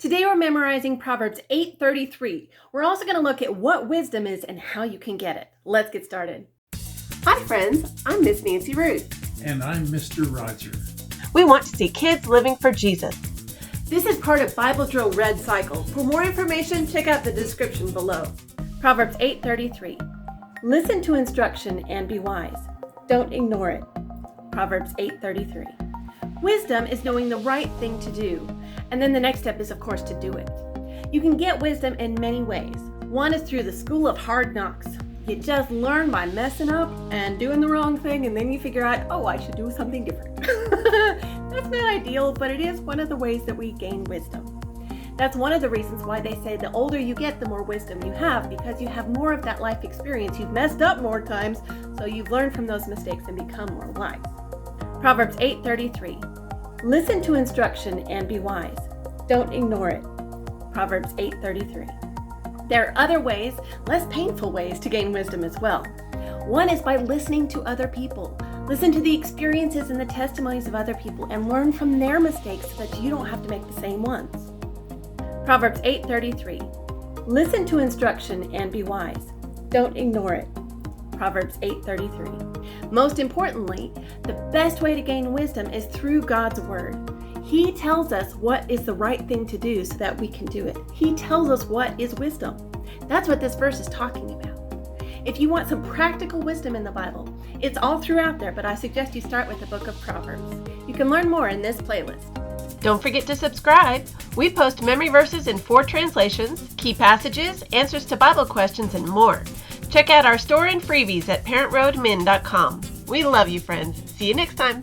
Today we're memorizing Proverbs 8:33. We're also going to look at what wisdom is and how you can get it. Let's get started. Hi friends, I'm Miss Nancy Ruth. And I'm Mr. Roger. We want to see kids living for Jesus. This is part of Bible Drill Red Cycle. For more information, check out the description below. Proverbs 8:33. Listen to instruction and be wise. Don't ignore it. Proverbs 8:33. Wisdom is knowing the right thing to do. And then the next step is, of course, to do it. You can get wisdom in many ways. One is through the school of hard knocks. You just learn by messing up and doing the wrong thing, and then you figure out, oh, I should do something different. That's not ideal, but it is one of the ways that we gain wisdom. That's one of the reasons why they say the older you get, the more wisdom you have, because you have more of that life experience. You've messed up more times, so you've learned from those mistakes and become more wise. Proverbs 8:33. Listen to instruction and be wise. Don't ignore it. Proverbs 8:33. There are other ways, less painful ways, to gain wisdom as well. One is by listening to other people. Listen to the experiences and the testimonies of other people and learn from their mistakes so that you don't have to make the same ones. Proverbs 8:33. Listen to instruction and be wise. Don't ignore it. Proverbs 8:33. Most importantly, the best way to gain wisdom is through God's Word. He tells us what is the right thing to do so that we can do it. He tells us what is wisdom. That's what this verse is talking about. If you want some practical wisdom in the Bible, it's all throughout there, but I suggest you start with the book of Proverbs. You can learn more in this playlist. Don't forget to subscribe. We post memory verses in 4 translations, key passages, answers to Bible questions, and more. Check out our store and freebies at parentroadmin.com. We love you, friends. See you next time.